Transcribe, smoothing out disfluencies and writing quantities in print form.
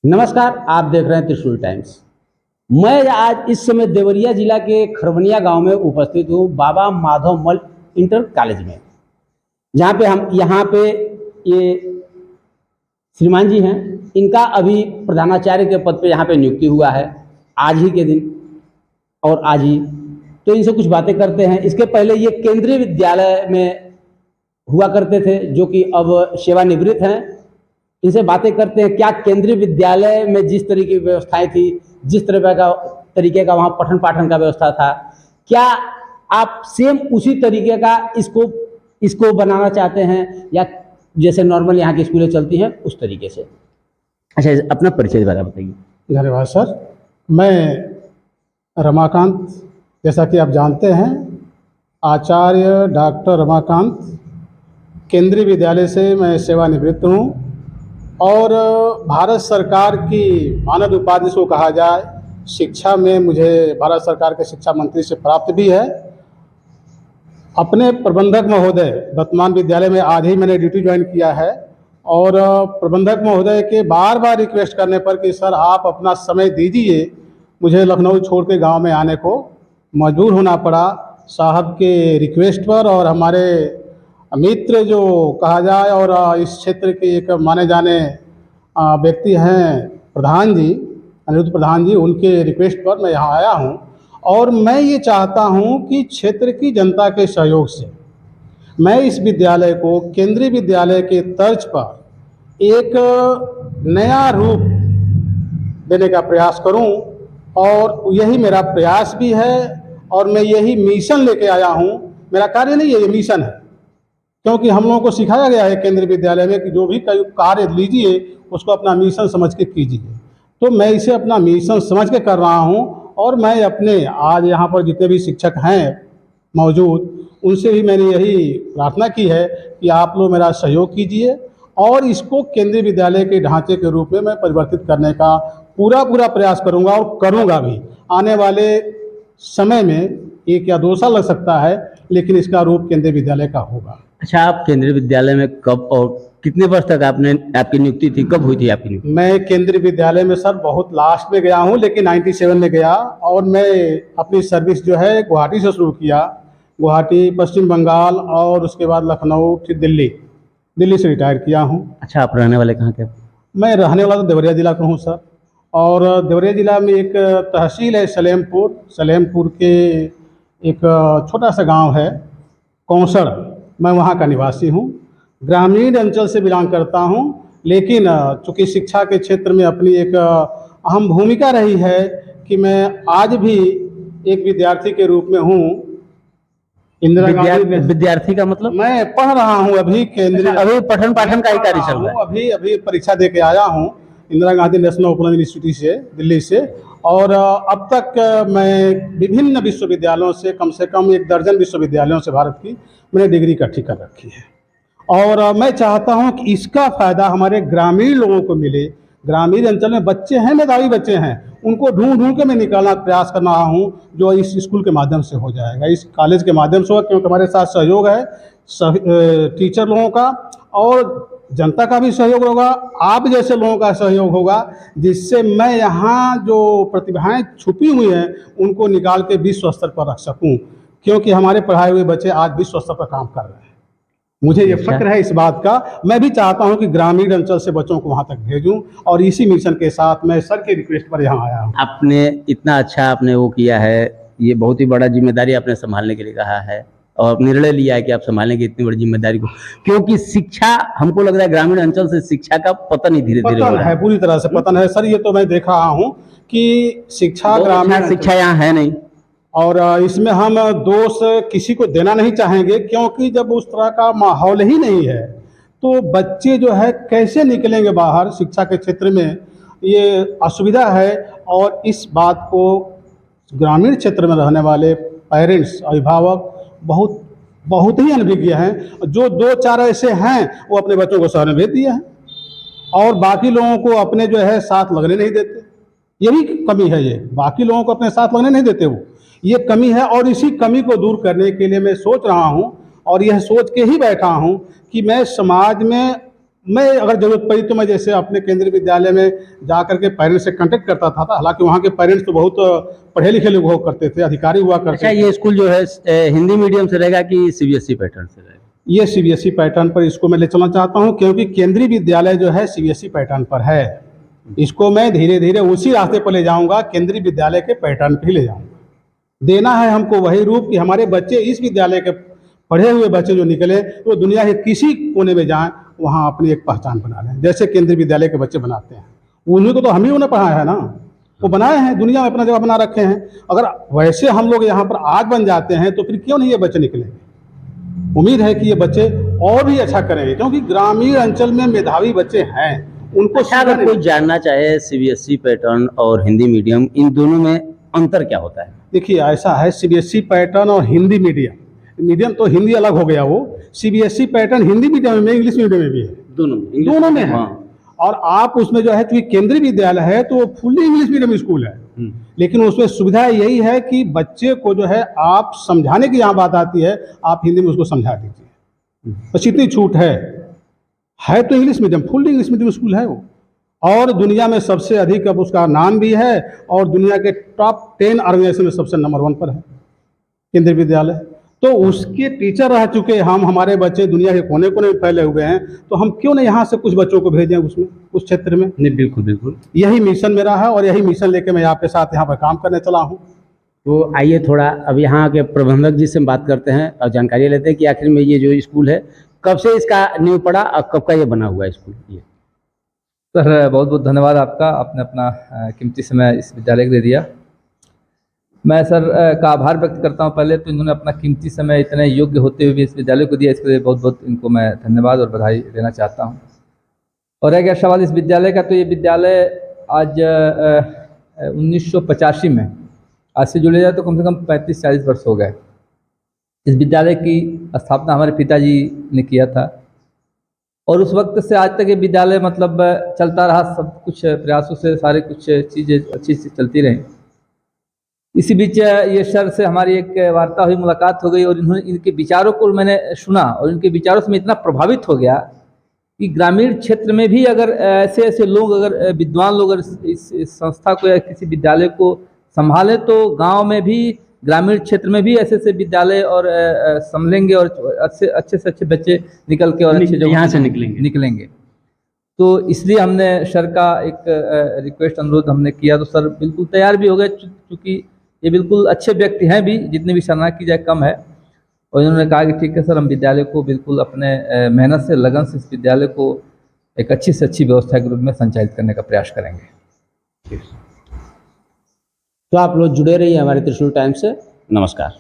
नमस्कार, आप देख रहे हैं त्रिशूल टाइम्स। मैं आज इस समय देवरिया जिला के खरवनिया गांव में उपस्थित हूं, बाबा माधव मल इंटर कॉलेज में, जहां पे हम यहाँ पे ये श्रीमान जी हैं। इनका अभी प्रधानाचार्य के पद पे यहाँ पे नियुक्ति हुआ है आज ही के दिन और आज ही। तो इनसे कुछ बातें करते हैं। इसके पहले ये केंद्रीय विद्यालय में हुआ करते थे, जो कि अब सेवानिवृत्त हैं। इनसे बातें करते हैं क्या केंद्रीय विद्यालय में जिस तरह की व्यवस्थाएं थी, जिस तरह का तरीके का वहाँ पठन पाठन का व्यवस्था था, क्या आप सेम उसी तरीके का इसको बनाना चाहते हैं, या जैसे नॉर्मल यहाँ की स्कूलें चलती हैं उस तरीके से? अच्छा, अपना परिचय दोबारा बताइए। धन्यवाद सर। मैं रमाकांत, जैसा कि आप जानते हैं, आचार्य डॉक्टर रमाकांत, केंद्रीय विद्यालय से मैं सेवानिवृत्त हूँ और भारत सरकार की मानद उपाधि को कहा जाए, शिक्षा में मुझे भारत सरकार के शिक्षा मंत्री से प्राप्त भी है। अपने प्रबंधक महोदय, वर्तमान विद्यालय में आज ही मैंने ड्यूटी ज्वाइन किया है, और प्रबंधक महोदय के बार बार रिक्वेस्ट करने पर कि सर आप अपना समय दीजिए, मुझे लखनऊ छोड़ के गाँव में आने को मजबूर होना पड़ा साहब के रिक्वेस्ट पर। और हमारे मित्र जो कहा जाए और इस क्षेत्र के एक माने जाने व्यक्ति हैं प्रधान जी, अनिरुद्ध प्रधान जी, उनके रिक्वेस्ट पर मैं यहाँ आया हूँ। और मैं ये चाहता हूँ कि क्षेत्र की जनता के सहयोग से मैं इस विद्यालय को केंद्रीय विद्यालय के तर्ज पर एक नया रूप देने का प्रयास करूँ, और यही मेरा प्रयास भी है और मैं यही मिशन लेके आया हूँ। मेरा कार्य नहीं है, ये मिशन है, क्योंकि हम लोगों को सिखाया गया है केंद्रीय विद्यालय में कि जो भी कार्य लीजिए उसको अपना मिशन समझ के कीजिए। तो मैं इसे अपना मिशन समझ के कर रहा हूँ, और मैं अपने आज यहाँ पर जितने भी शिक्षक हैं मौजूद, उनसे भी मैंने यही प्रार्थना की है कि आप लोग मेरा सहयोग कीजिए और इसको केंद्रीय विद्यालय के ढांचे के रूप में मैं परिवर्तित करने का पूरा प्रयास करूँगा और करूँगा भी। आने वाले समय में 1 या 2 साल लग सकता है, लेकिन इसका रूप केंद्रीय विद्यालय का होगा। अच्छा, आप केंद्रीय विद्यालय में कब और कितने वर्ष तक आपकी नियुक्ति थी? कब हुई थी आपकी नियुक्ति? मैं केंद्रीय विद्यालय में सर बहुत लास्ट में गया हूँ, लेकिन 97 में गया, और मैं अपनी सर्विस जो है गुवाहाटी से शुरू किया। गुवाहाटी, पश्चिम बंगाल, और उसके बाद लखनऊ, फिर दिल्ली से रिटायर किया हूँ। अच्छा, आप रहने वाले कहाँ के? मैं रहने वाला तो देवरिया जिला का हूँ सर, और देवरिया जिला में एक तहसील है सलेमपुर के एक छोटा सा गाँव है कौंसड़, मैं वहाँ का निवासी हूँ। ग्रामीण अंचल से बिलोंग करता हूँ, लेकिन चूँकि शिक्षा के क्षेत्र में अपनी एक अहम भूमिका रही है कि मैं आज भी एक विद्यार्थी के रूप में हूँ। इंदिरा गांधी विद्यार्थी का मतलब? मैं पढ़ रहा हूँ अभी केंद्रीय, अभी पठन पाठन का ही कार्य चल रहा है। अभी परीक्षा दे के आया हूँ Indira Gandhi national open university से, दिल्ली से। और अब तक मैं विभिन्न विश्वविद्यालयों से कम 1 दर्जन विश्वविद्यालयों से भारत की मैंने डिग्री इकट्ठी कर रखी है, और मैं चाहता हूं कि इसका फ़ायदा हमारे ग्रामीण लोगों को मिले। ग्रामीण अंचल में बच्चे हैं, मेधावी बच्चे हैं, उनको ढूंढ के मैं निकालना प्रयास कर रहा हूं, जो इस स्कूल के माध्यम से हो जाएगा, इस कॉलेज के माध्यम से होगा, क्योंकि हमारे साथ सहयोग है टीचर लोगों का, और जनता का भी सहयोग होगा, आप जैसे लोगों का सहयोग होगा, जिससे मैं यहाँ जो प्रतिभाएं छुपी हुई हैं उनको निकाल के विश्व स्तर पर रख सकूँ, क्योंकि हमारे पढ़ाए हुए बच्चे आज विश्व स्तर पर काम कर रहे हैं। मुझे ये फक्र है इस बात का। मैं भी चाहता हूं कि ग्रामीण अंचल से बच्चों को वहां तक भेजूं, और इसी मिशन के साथ मैं सर के रिक्वेस्ट पर यहाँ आया हूं। आपने इतना अच्छा आपने वो किया है, ये बहुत ही बड़ा जिम्मेदारी आपने संभालने के लिए कहा है, और निर्णय लिया है कि आप संभालेंगे इतनी बड़ी जिम्मेदारी को, क्योंकि शिक्षा, हमको लग रहा है ग्रामीण अंचल से शिक्षा का पतन ही धीरे-धीरे हो रहा है। पूरी तरह से पतन है सर। ये तो मैं देख रहा हूँ कि शिक्षा, ग्रामीण शिक्षा यहाँ है नहीं, और इसमें हम दोष किसी को देना नहीं चाहेंगे, क्योंकि जब उस तरह का माहौल ही नहीं है तो बच्चे जो है कैसे निकलेंगे बाहर शिक्षा के क्षेत्र में, ये असुविधा है। और इस बात को ग्रामीण क्षेत्र में रहने वाले पेरेंट्स, अभिभावक बहुत ही अनभिज्ञ हैं। जो 2-4 ऐसे हैं वो अपने बच्चों को शहर में भेज दिए हैं, और बाकी लोगों को अपने जो है साथ लगने नहीं देते। यही कमी है, ये बाकी लोगों को अपने साथ लगने नहीं देते, वो ये कमी है। और इसी कमी को दूर करने के लिए मैं सोच रहा हूँ, और यह सोच के ही बैठा हूँ कि मैं समाज में मैं अगर ज़रूरत पड़ी तो मैं जैसे अपने केंद्रीय विद्यालय में जा कर के पेरेंट्स से कांटेक्ट करता था, हालांकि वहाँ के पेरेंट्स तो बहुत पढ़े लिखे लोग हुआ करते थे, अधिकारी हुआ करते अच्छा, थे। ये स्कूल जो है हिंदी मीडियम से रहेगा कि सीबीएसई पैटर्न से रहेगा? ये सीबीएसई पैटर्न पर इसको मैं ले चलना चाहता हूँ, क्योंकि केंद्रीय विद्यालय जो है सीबीएसई पैटर्न पर है। इसको मैं धीरे धीरे उसी रास्ते पर ले जाऊँगा, केंद्रीय विद्यालय के पैटर्न पर ही ले जाऊँगा। देना है हमको वही रूप कि हमारे बच्चे इस विद्यालय के पढ़े हुए बच्चे जो निकले वो दुनिया के किसी कोने में जाएं, वहाँ अपनी एक पहचान बना लें, जैसे केंद्रीय विद्यालय के बच्चे बनाते हैं। उन्हीं को तो हम ही उन्हें पढ़ाया है ना, वो बनाए हैं, दुनिया में अपना जगह बना रखे हैं। अगर वैसे हम लोग यहाँ पर आज बन जाते हैं तो फिर क्यों नहीं ये बच्चे निकलेंगे। उम्मीद है कि ये बच्चे और भी अच्छा करेंगे, क्योंकि ग्रामीण अंचल में मेधावी बच्चे हैं, उनको अच्छा, अगर कोई जानना चाहे सीबीएसई पैटर्न और हिंदी मीडियम, इन दोनों में अंतर क्या होता है? देखिए ऐसा है, सीबीएसई पैटर्न और हिंदी मीडियम तो हिंदी अलग हो गया, वो सीबीएसई पैटर्न हिंदी मीडियम में, इंग्लिश मीडियम में भी है, दोनों में है। हाँ। और आप उसमें जो है, चूंकि केंद्रीय विद्यालय है तो वो फुल्ली इंग्लिश मीडियम स्कूल है, लेकिन उसमें सुविधा यही है कि बच्चे को जो है आप समझाने की यहाँ बात आती है, आप हिंदी में उसको समझा दीजिए, बस इतनी छूट है तो English medium, fully English medium school है वो। और दुनिया में सबसे अधिक अब उसका नाम भी है, और दुनिया के टॉप 10 ऑर्गेनाइजेशन में सबसे नंबर 1 पर है केंद्रीय विद्यालय। तो उसके टीचर रह चुके हम, हमारे बच्चे दुनिया के कोने कोने में फैले हुए हैं, तो हम क्यों नहीं यहाँ से कुछ बच्चों को भेजें उसमें, उस क्षेत्र में। नहीं, बिल्कुल बिल्कुल, यही मिशन मेरा है, और यही मिशन लेके मैं आपके साथ यहाँ पर काम करने चला हूँ। तो आइए थोड़ा अब यहाँ के प्रबंधक जी से बात करते हैं और जानकारी लेते हैं कि आखिर में ये जो स्कूल है कब से इसका नींव पड़ा और कब का ये बना हुआ है स्कूल। ये सर बहुत बहुत धन्यवाद आपका, आपने अपना कीमती समय इस विद्यालय को दे दिया। मैं सर का आभार व्यक्त करता हूं। पहले तो इन्होंने अपना कीमती समय इतने योग्य होते हुए भी इस विद्यालय को दिया, इसके लिए बहुत बहुत इनको मैं धन्यवाद और बधाई देना चाहता हूं। और रह गया सवाल इस विद्यालय का, तो ये विद्यालय आज 1985 में, आज से जुड़े जाए तो कम से कम 35-40 वर्ष हो गए। इस विद्यालय की स्थापना हमारे पिताजी ने किया था, और उस वक्त से आज तक ये विद्यालय मतलब चलता रहा, सब कुछ प्रयासों से सारे कुछ चीज़ें अच्छी से चलती रहीं। इसी बीच ये सर से हमारी एक वार्ता हुई, मुलाकात हो गई, और इन्होंने इनके विचारों को मैंने सुना, और इनके विचारों से मैं इतना प्रभावित हो गया कि ग्रामीण क्षेत्र में भी अगर ऐसे ऐसे लोग, अगर विद्वान लोग अगर इस संस्था को या किसी विद्यालय को संभालें, तो गाँव में भी, ग्रामीण क्षेत्र में भी ऐसे ऐसे विद्यालय और संभलेंगे, और अच्छे से अच्छे बच्चे निकल के और अच्छे यहाँ से निकलेंगे। तो इसलिए हमने सर का एक रिक्वेस्ट, अनुरोध हमने किया, तो सर बिल्कुल तैयार भी हो गए, चूँकि ये बिल्कुल अच्छे व्यक्ति हैं भी, जितनी भी सराहना की जाए कम है। और इन्होंने कहा कि ठीक है सर, हम विद्यालय को बिल्कुल अपने मेहनत से, लगन से इस विद्यालय को एक अच्छी से अच्छी व्यवस्था के रूप में संचालित करने का प्रयास करेंगे। तो आप लोग जुड़े रहिए हमारे त्रिशूल टाइम्स से। नमस्कार।